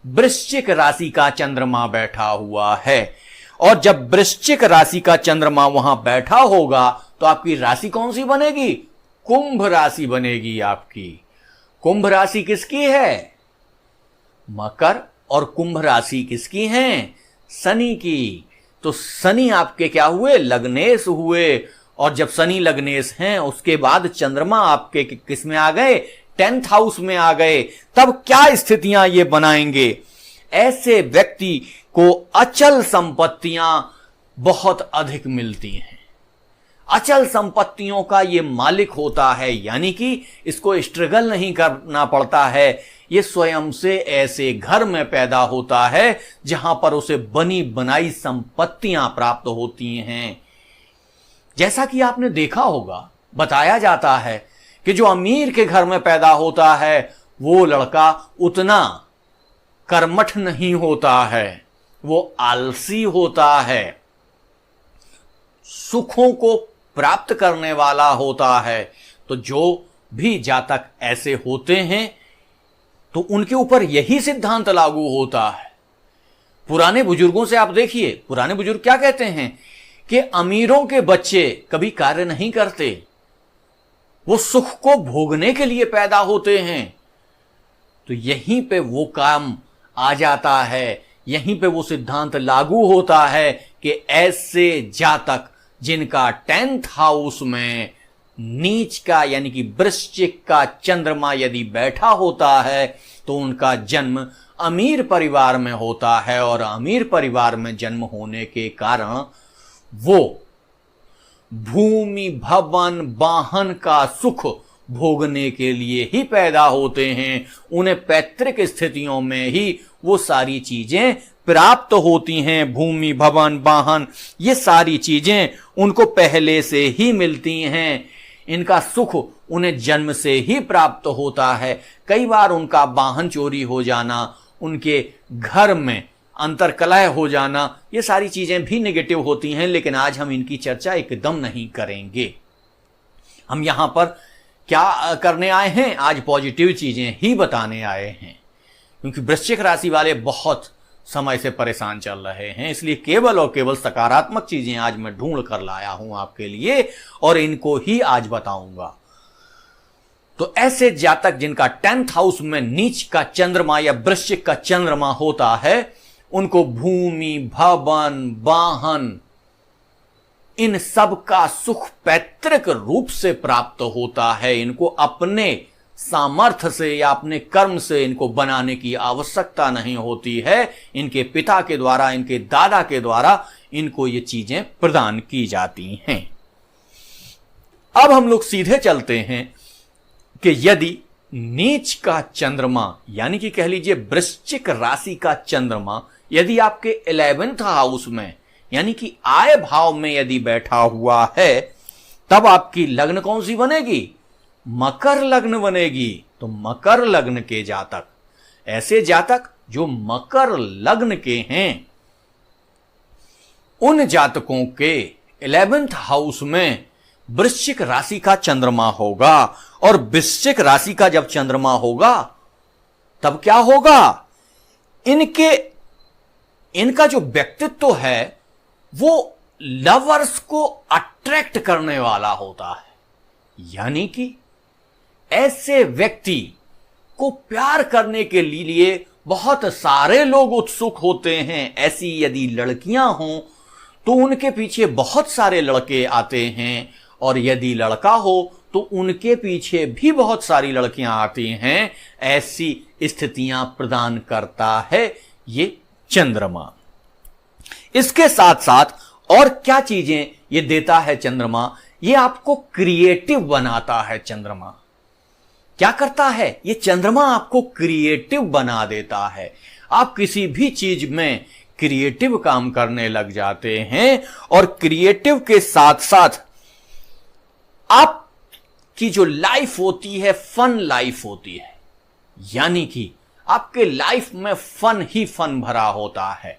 वृश्चिक राशि का चंद्रमा बैठा हुआ है, और जब वृश्चिक राशि का चंद्रमा वहां बैठा होगा तो आपकी राशि कौन सी बनेगी? कुंभ राशि बनेगी आपकी। कुंभ राशि किसकी है? मकर। और कुंभ राशि किसकी है? शनि की। तो शनि आपके क्या हुए? लग्नेश हुए। और जब शनि लग्नेश हैं उसके बाद चंद्रमा आपके किस में आ गए? 10th हाउस में आ गए। तब क्या स्थितियां ये बनाएंगे? ऐसे व्यक्ति को अचल संपत्तियां बहुत अधिक मिलती हैं। अचल संपत्तियों का ये मालिक होता है, यानी कि इसको स्ट्रगल नहीं करना पड़ता है। ये स्वयं से ऐसे घर में पैदा होता है जहां पर उसे बनी बनाई संपत्तियां प्राप्त होती हैं। जैसा कि आपने देखा होगा, बताया जाता है कि जो अमीर के घर में पैदा होता है वो लड़का उतना कर्मठ नहीं होता है, वो आलसी होता है, सुखों को प्राप्त करने वाला होता है। तो जो भी जातक ऐसे होते हैं तो उनके ऊपर यही सिद्धांत लागू होता है। पुराने बुजुर्गों से आप देखिए, पुराने बुजुर्ग क्या कहते हैं कि अमीरों के बच्चे कभी कार्य नहीं करते, वो सुख को भोगने के लिए पैदा होते हैं। तो यहीं पे वो काम आ जाता है, यहीं पे वो सिद्धांत लागू होता है कि ऐसे जातक जिनका 10th हाउस में नीच का यानी कि वृश्चिक का चंद्रमा यदि बैठा होता है तो उनका जन्म अमीर परिवार में होता है, और अमीर परिवार में जन्म होने के कारण वो भूमि भवन वाहन का सुख भोगने के लिए ही पैदा होते हैं। उन्हें पैतृक स्थितियों में ही वो सारी चीजें प्राप्त होती हैं। भूमि भवन वाहन ये सारी चीजें उनको पहले से ही मिलती हैं। इनका सुख उन्हें जन्म से ही प्राप्त होता है। कई बार उनका वाहन चोरी हो जाना, उनके घर में अंतरकलह हो जाना, ये सारी चीजें भी नेगेटिव होती हैं, लेकिन आज हम इनकी चर्चा एकदम नहीं करेंगे। हम यहां पर क्या करने आए हैं? आज पॉजिटिव चीजें ही बताने आए हैं, क्योंकि वृश्चिक राशि वाले बहुत समय से परेशान चल रहे हैं, इसलिए केवल और केवल सकारात्मक चीजें आज मैं ढूंढ कर लाया हूं आपके लिए और इनको ही आज बताऊंगा। तो ऐसे जातक जिनका 10th हाउस में नीच का चंद्रमा या वृश्चिक का चंद्रमा होता है, उनको भूमि भवन वाहन इन सब का सुख पैतृक रूप से प्राप्त होता है। इनको अपने सामर्थ्य से या अपने कर्म से इनको बनाने की आवश्यकता नहीं होती है। इनके पिता के द्वारा, इनके दादा के द्वारा इनको ये चीजें प्रदान की जाती हैं। अब हम लोग सीधे चलते हैं कि यदि नीच का चंद्रमा यानी कि कह लीजिए वृश्चिक राशि का चंद्रमा यदि आपके 11th हाउस में यानी कि आय भाव में यदि बैठा हुआ है, तब आपकी लग्न कौन सी बनेगी? मकर लग्न बनेगी। तो मकर लग्न के जातक, ऐसे जातक जो मकर लग्न के हैं, उन जातकों के 11th हाउस में वृश्चिक राशि का चंद्रमा होगा। और वृश्चिक राशि का जब चंद्रमा होगा तब क्या होगा? इनका जो व्यक्तित्व है वो लवर्स को अट्रैक्ट करने वाला होता है। यानी कि ऐसे व्यक्ति को प्यार करने के लिए बहुत सारे लोग उत्सुक होते हैं। ऐसी यदि लड़कियां हों तो उनके पीछे बहुत सारे लड़के आते हैं, और यदि लड़का हो तो उनके पीछे भी बहुत सारी लड़कियां आती हैं। ऐसी स्थितियां प्रदान करता है ये चंद्रमा। इसके साथ साथ और क्या चीजें ये देता है चंद्रमा? ये आपको क्रिएटिव बनाता है। चंद्रमा क्या करता है? ये चंद्रमा आपको क्रिएटिव बना देता है। आप किसी भी चीज में क्रिएटिव काम करने लग जाते हैं, और क्रिएटिव के साथ साथ आपकी जो लाइफ होती है फन लाइफ होती है, यानी कि आपके लाइफ में फन ही फन भरा होता है।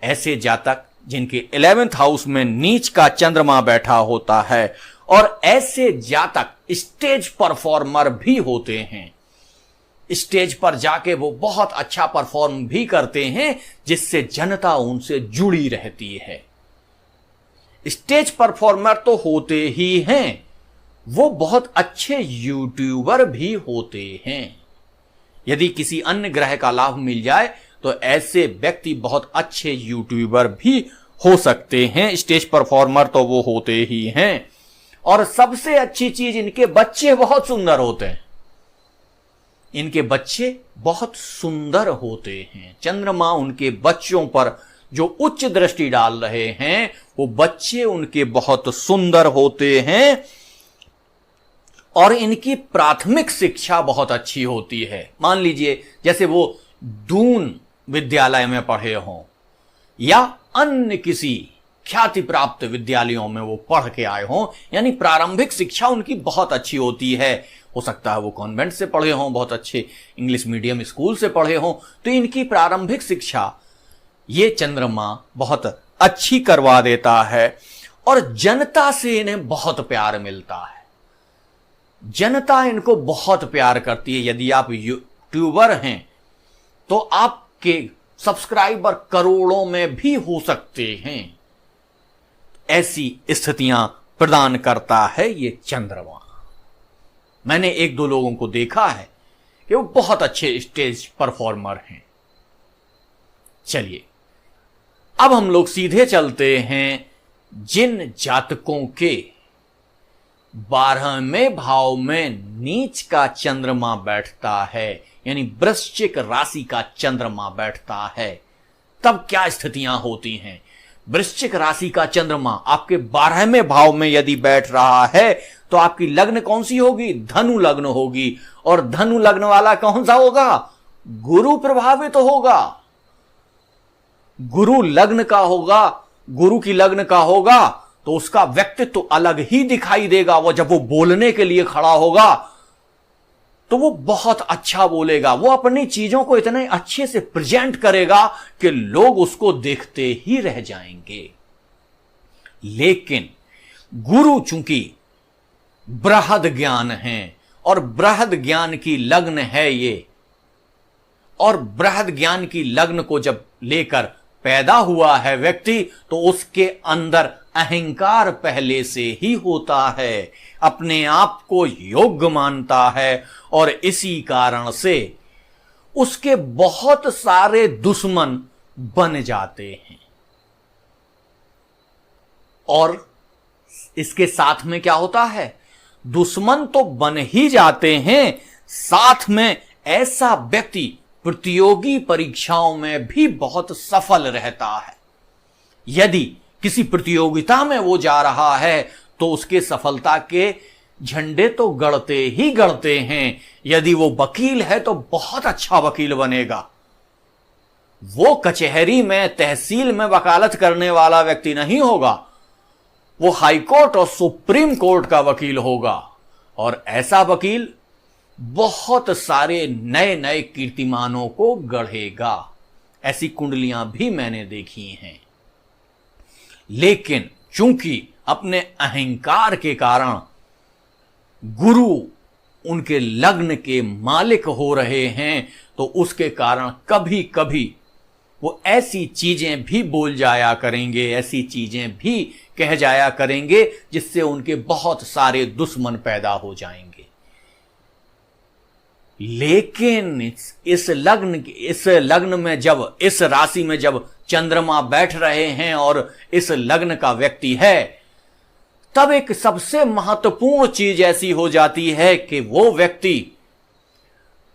ऐसे जातक जिनके 11th हाउस में नीच का चंद्रमा बैठा होता है, और ऐसे जातक स्टेज परफॉर्मर भी होते हैं। स्टेज पर जाके वो बहुत अच्छा परफॉर्म भी करते हैं, जिससे जनता उनसे जुड़ी रहती है। स्टेज परफॉर्मर तो होते ही हैं, वो बहुत अच्छे यूट्यूबर भी होते हैं। यदि किसी अन्य ग्रह का लाभ मिल जाए तो ऐसे व्यक्ति बहुत अच्छे यूट्यूबर भी हो सकते हैं। स्टेज परफॉर्मर तो वो होते ही हैं, और सबसे अच्छी चीज, इनके बच्चे बहुत सुंदर होते हैं। इनके बच्चे बहुत सुंदर होते हैं। चंद्रमा उनके बच्चों पर जो उच्च दृष्टि डाल रहे हैं, वो बच्चे उनके बहुत सुंदर होते हैं, और इनकी प्राथमिक शिक्षा बहुत अच्छी होती है। मान लीजिए जैसे वो दून विद्यालय में पढ़े हों, या अन्य किसी ख्याति प्राप्त विद्यालयों में वो पढ़ के आए हों, यानी प्रारंभिक शिक्षा उनकी बहुत अच्छी होती है। हो सकता है वो कॉन्वेंट से पढ़े हों, बहुत अच्छे इंग्लिश मीडियम स्कूल से पढ़े हों, तो इनकी प्रारंभिक शिक्षा ये चंद्रमा बहुत अच्छी करवा देता है। और जनता से इन्हें बहुत प्यार मिलता है। जनता इनको बहुत प्यार करती है। यदि आप यूट्यूबर हैं तो आपके सब्सक्राइबर करोड़ों में भी हो सकते हैं। ऐसी स्थितियां प्रदान करता है ये चंद्रमा। मैंने एक दो लोगों को देखा है कि वो बहुत अच्छे स्टेज परफॉर्मर हैं। चलिए अब हम लोग सीधे चलते हैं जिन जातकों के 12वें भाव में नीच का चंद्रमा बैठता है, यानी वृश्चिक राशि का चंद्रमा बैठता है, तब क्या स्थितियां होती हैं। वृश्चिक राशि का चंद्रमा आपके 12वें भाव में यदि बैठ रहा है तो आपकी लग्न कौन सी होगी? धनु लग्न होगी। और धनु लग्न वाला कौन सा होगा? गुरु प्रभावित होगा। गुरु लग्न का होगा, गुरु की लग्न का होगा तो उसका व्यक्तित्व तो अलग ही दिखाई देगा। वो जब वो बोलने के लिए खड़ा होगा तो वो बहुत अच्छा बोलेगा। वो अपनी चीजों को इतने अच्छे से प्रेजेंट करेगा कि लोग उसको देखते ही रह जाएंगे। लेकिन गुरु चूंकि बृहद ज्ञान है, और बृहद ज्ञान की लग्न है ये, और बृहद ज्ञान की लग्न को जब लेकर पैदा हुआ है व्यक्ति, तो उसके अंदर अहंकार पहले से ही होता है, अपने आप को योग्य मानता है, और इसी कारण से उसके बहुत सारे दुश्मन बन जाते हैं। और इसके साथ में क्या होता है? दुश्मन तो बन ही जाते हैं, साथ में ऐसा व्यक्ति प्रतियोगी परीक्षाओं में भी बहुत सफल रहता है। यदि किसी प्रतियोगिता में वो जा रहा है तो उसके सफलता के झंडे तो गड़ते ही गड़ते हैं। यदि वो वकील है तो बहुत अच्छा वकील बनेगा। वो कचहरी में, तहसील में वकालत करने वाला व्यक्ति नहीं होगा, वो हाई कोर्ट और सुप्रीम कोर्ट का वकील होगा। और ऐसा वकील बहुत सारे नए नए कीर्तिमानों को गढ़ेगा। ऐसी कुंडलियां भी मैंने देखी हैं। लेकिन चूंकि अपने अहंकार के कारण गुरु उनके लग्न के मालिक हो रहे हैं, तो उसके कारण कभी कभी वो ऐसी चीजें भी बोल जाया करेंगे, ऐसी चीजें भी कह जाया करेंगे जिससे उनके बहुत सारे दुश्मन पैदा हो जाएंगे। लेकिन इस लग्न में जब, इस राशि में जब चंद्रमा बैठ रहे हैं और इस लग्न का व्यक्ति है, तब एक सबसे महत्वपूर्ण चीज ऐसी हो जाती है कि वो व्यक्ति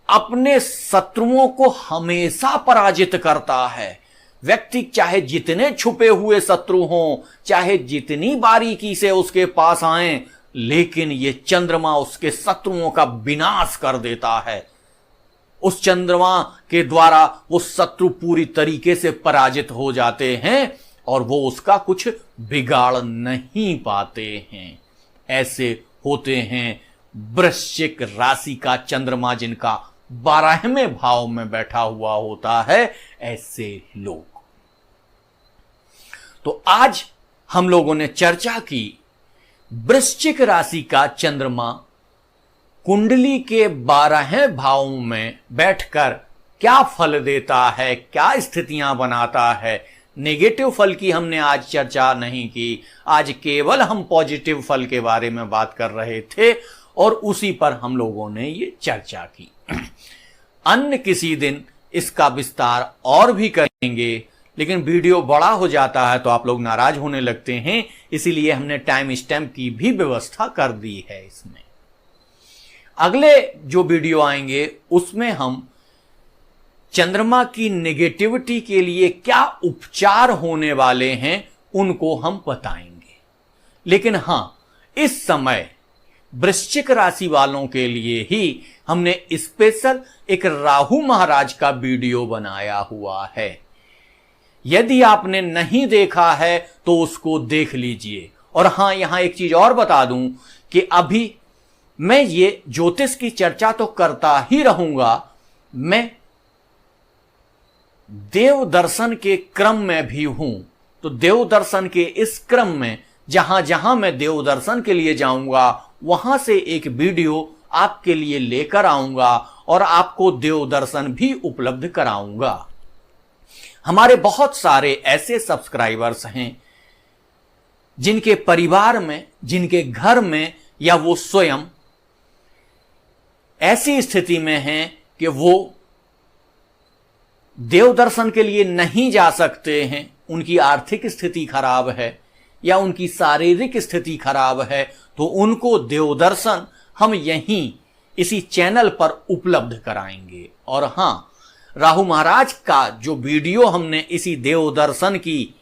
अपने शत्रुओं को हमेशा पराजित करता है। व्यक्ति चाहे जितने छुपे हुए शत्रु हों, चाहे जितनी बारीकी से उसके पास आए, लेकिन ये चंद्रमा उसके शत्रुओं का विनाश कर देता है। उस चंद्रमा के द्वारा वो शत्रु पूरी तरीके से पराजित हो जाते हैं और वो उसका कुछ बिगाड़ नहीं पाते हैं। ऐसे होते हैं वृश्चिक राशि का चंद्रमा जिनका 12वें भाव में बैठा हुआ होता है, ऐसे लोग। तो आज हम लोगों ने चर्चा की वृश्चिक राशि का चंद्रमा कुंडली के 12वें भाव में बैठकर क्या फल देता है, क्या स्थितियां बनाता है। नेगेटिव फल की हमने आज चर्चा नहीं की, आज केवल हम पॉजिटिव फल के बारे में बात कर रहे थे और उसी पर हम लोगों ने ये चर्चा की। अन्य किसी दिन इसका विस्तार और भी करेंगे, लेकिन वीडियो बड़ा हो जाता है तो आप लोग नाराज होने लगते हैं, इसीलिए हमने टाइम स्टैम्प की भी व्यवस्था कर दी है। इसमें अगले जो वीडियो आएंगे उसमें हम चंद्रमा की नेगेटिविटी के लिए क्या उपचार होने वाले हैं उनको हम बताएंगे। लेकिन हां, इस समय वृश्चिक राशि वालों के लिए ही हमने स्पेशल एक राहु महाराज का वीडियो बनाया हुआ है। यदि आपने नहीं देखा है तो उसको देख लीजिए। और हां, यहां एक चीज और बता दूं कि अभी मैं ये ज्योतिष की चर्चा तो करता ही रहूंगा, मैं देव दर्शन के क्रम में भी हूं। तो देव दर्शन के इस क्रम में जहां जहां मैं देव दर्शन के लिए जाऊंगा वहां से एक वीडियो आपके लिए लेकर आऊंगा और आपको देव दर्शन भी उपलब्ध कराऊंगा। हमारे बहुत सारे ऐसे सब्सक्राइबर्स हैं जिनके परिवार में, जिनके घर में या वो स्वयं ऐसी स्थिति में हैं कि वो देव दर्शन के लिए नहीं जा सकते हैं, उनकी आर्थिक स्थिति खराब है या उनकी शारीरिक स्थिति खराब है, तो उनको देव दर्शन हम यहीं इसी चैनल पर उपलब्ध कराएंगे। और हां, राहु महाराज का जो वीडियो हमने इसी देव दर्शन की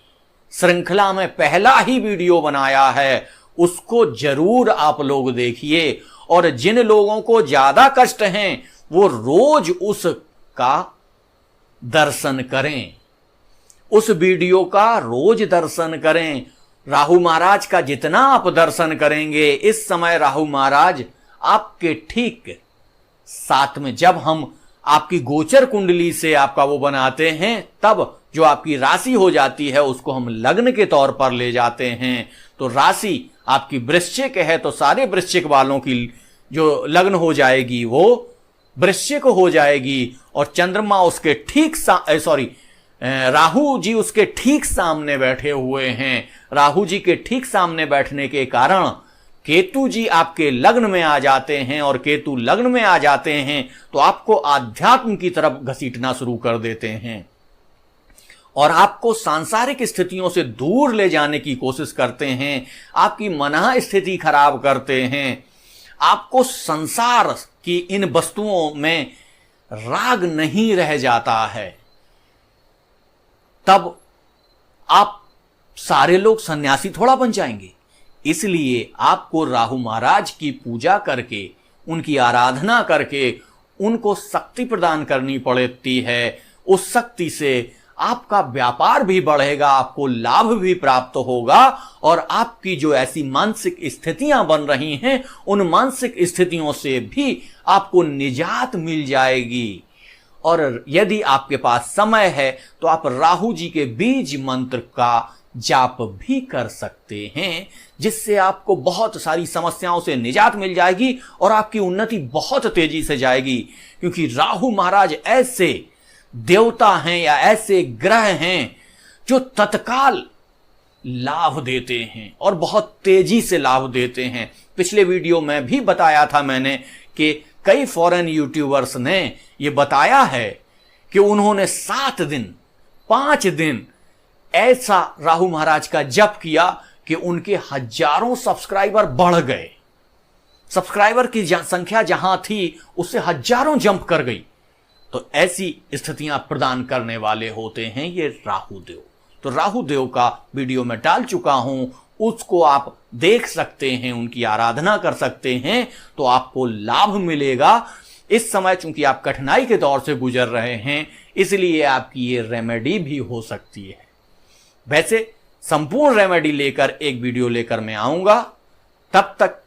श्रृंखला में पहला ही वीडियो बनाया है, उसको जरूर आप लोग देखिए। और जिन लोगों को ज्यादा कष्ट हैं वो रोज उसका दर्शन करें, उस वीडियो का रोज दर्शन करें। राहु महाराज का जितना आप दर्शन करेंगे, इस समय राहु महाराज आपके ठीक साथ में, जब हम आपकी गोचर कुंडली से आपका वो बनाते हैं, तब जो आपकी राशि हो जाती है उसको हम लग्न के तौर पर ले जाते हैं। तो राशि आपकी वृश्चिक है तो सारे वृश्चिक वालों की जो लग्न हो जाएगी वो वृश्चिक हो जाएगी और चंद्रमा उसके ठीक राहु जी उसके ठीक सामने बैठे हुए हैं। राहु जी के ठीक सामने बैठने के कारण केतु जी आपके लग्न में आ जाते हैं और केतु लग्न में आ जाते हैं तो आपको आध्यात्म की तरफ घसीटना शुरू कर देते हैं और आपको सांसारिक स्थितियों से दूर ले जाने की कोशिश करते हैं, आपकी मनः स्थिति खराब करते हैं, आपको संसार की इन वस्तुओं में राग नहीं रह जाता है। तब आप सारे लोग सन्यासी थोड़ा बन जाएंगे। इसलिए आपको राहु महाराज की पूजा करके, उनकी आराधना करके उनको शक्ति प्रदान करनी पड़ती है। उस शक्ति से आपका व्यापार भी बढ़ेगा, आपको लाभ भी प्राप्त होगा और आपकी जो ऐसी मानसिक स्थितियां बन रही हैं उन मानसिक स्थितियों से भी आपको निजात मिल जाएगी। और यदि आपके पास समय है तो आप राहु जी के बीज मंत्र का जाप भी कर सकते हैं, जिससे आपको बहुत सारी समस्याओं से निजात मिल जाएगी और आपकी उन्नति बहुत तेजी से जाएगी। क्योंकि राहु महाराज ऐसे देवता हैं या ऐसे ग्रह हैं जो तत्काल लाभ देते हैं और बहुत तेजी से लाभ देते हैं। पिछले वीडियो में भी बताया था मैंने कि कई फॉरेन यूट्यूबर्स ने यह बताया है कि उन्होंने 7 दिन 5 दिन ऐसा राहु महाराज का जप किया कि उनके हजारों सब्सक्राइबर बढ़ गए। सब्सक्राइबर की संख्या जहां थी उससे हजारों जंप कर गई। तो ऐसी स्थितियां प्रदान करने वाले होते हैं ये राहु देव। तो राहु देव का वीडियो मैं डाल चुका हूं, उसको आप देख सकते हैं, उनकी आराधना कर सकते हैं, तो आपको लाभ मिलेगा। इस समय चूंकि आप कठिनाई के दौर से गुजर रहे हैं, इसलिए आपकी ये रेमेडी भी हो सकती है। वैसे संपूर्ण रेमेडी लेकर एक वीडियो लेकर मैं आऊंगा। तब तक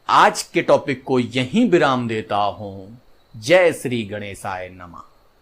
आज के टॉपिक को यहीं विराम देता हूं। जय श्री गणेशाय नमः।